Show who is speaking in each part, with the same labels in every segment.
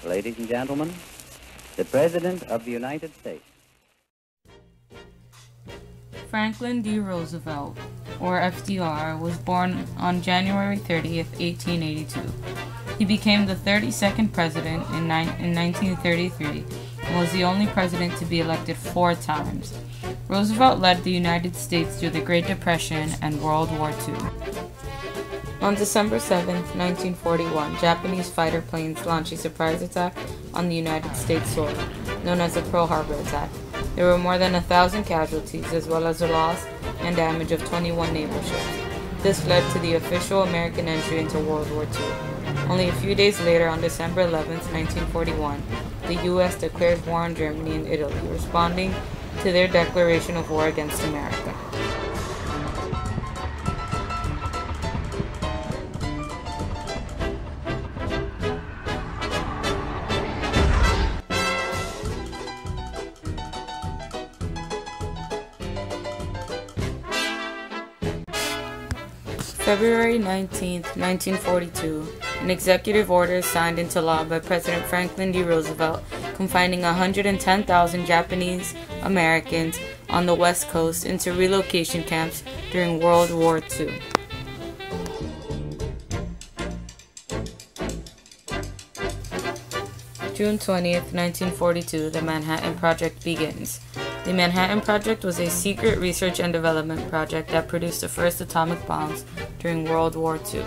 Speaker 1: Ladies and gentlemen, the President of the United States.
Speaker 2: Franklin D. Roosevelt, or FDR, was born on January 30th, 1882. He became the 32nd president in 1933 and was the only president to be elected 4 times. Roosevelt led the United States through the Great Depression and World War II. On December 7, 1941, Japanese fighter planes launched a surprise attack on the United States soil, known as the Pearl Harbor attack. There were more than 1,000 casualties, as well as the loss and damage of 21 naval ships. This led to the official American entry into World War II. Only a few days later, on December 11, 1941, the U.S. declared war on Germany and Italy, responding to their declaration of war against America. February 19, 1942, an executive order is signed into law by President Franklin D. Roosevelt confining 110,000 Japanese Americans on the West Coast into relocation camps during World War II. June 20th, 1942, the Manhattan Project begins. The Manhattan Project was a secret research and development project that produced the first atomic bombs during World War II.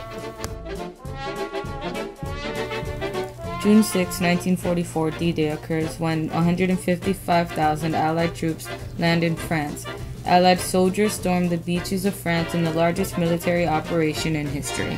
Speaker 2: June 6, 1944, D-Day occurs when 155,000 Allied troops land in France. Allied soldiers stormed the beaches of France in the largest military operation in history.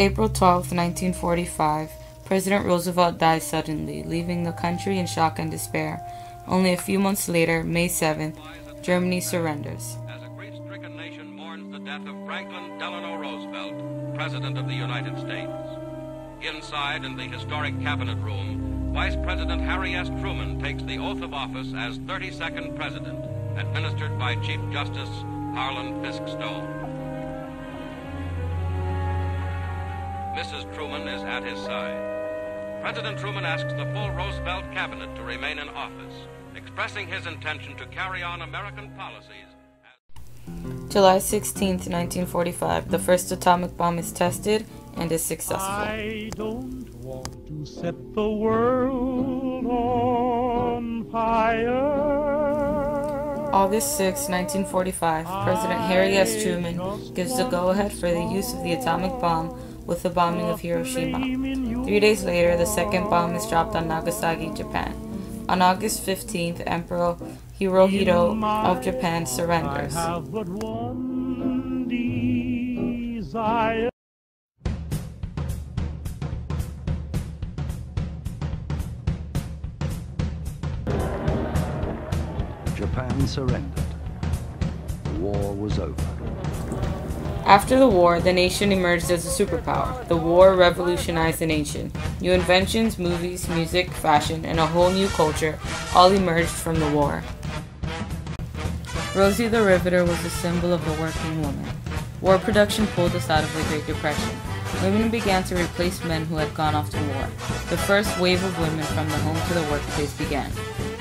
Speaker 2: April 12, 1945, President Roosevelt dies suddenly, leaving the country in shock and despair. Only a few months later, May 7th, Germany surrenders.
Speaker 3: As a grief-stricken nation mourns the death of Franklin Delano Roosevelt, President of the United States. Inside, in the historic Cabinet Room, Vice President Harry S. Truman takes the oath of office as 32nd President, administered by Chief Justice Harlan Fiske Stone. Mrs. Truman is at his side. President Truman asks the full Roosevelt cabinet to remain in office, expressing his intention to carry on American policies.
Speaker 2: July 16, 1945, the first atomic bomb is tested and is successful.
Speaker 4: I don't want to set the world on fire.
Speaker 2: August 6, 1945, President Harry S. Truman gives the go-ahead for the use of the atomic bomb with the bombing of Hiroshima. 3 days later, the second bomb is dropped on Nagasaki, Japan. On August 15th, Emperor Hirohito of Japan surrenders.
Speaker 4: I have but one desire.
Speaker 5: Japan surrendered. The war was over.
Speaker 2: After the war, the nation emerged as a superpower. The war revolutionized the nation. New inventions, movies, music, fashion, and a whole new culture all emerged from the war. Rosie the Riveter was a symbol of a working woman. War production pulled us out of the Great Depression. Women began to replace men who had gone off to war. The first wave of women from the home to the workplace began.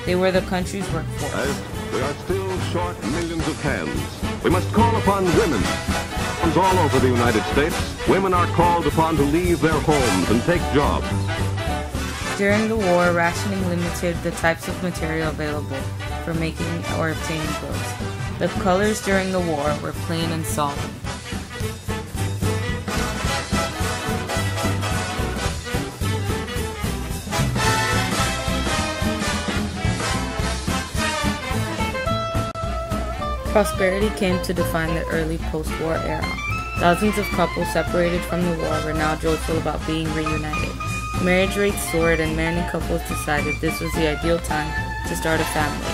Speaker 2: They were the country's workforce.
Speaker 6: As we are still short millions of hands, we must call upon women. All over the United States, women are called upon to leave their homes and take jobs.
Speaker 2: During the war, rationing limited the types of material available for making or obtaining clothes. The colors during the war were plain and solid. Prosperity came to define the early post-war era. Thousands of couples separated from the war were now joyful about being reunited. Marriage rates soared and many couples decided this was the ideal time to start a family.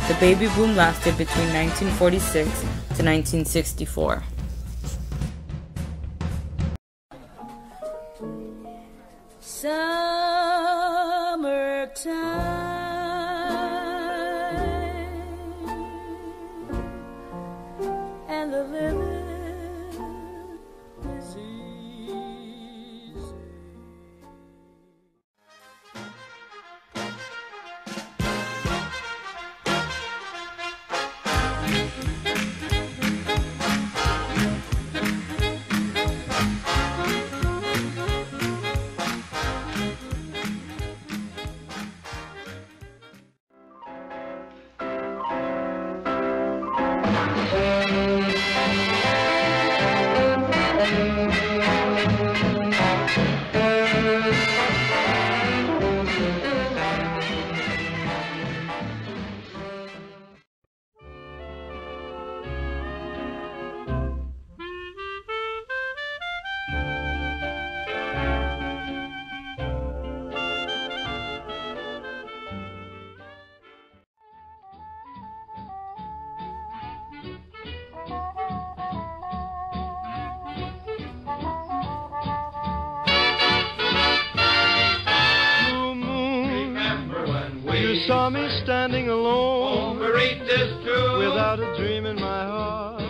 Speaker 2: The baby boom lasted between 1946 to 1964.
Speaker 7: Summertime You saw me standing alone,
Speaker 8: Oh, Marie, 'tis true.
Speaker 7: without a dream in my heart.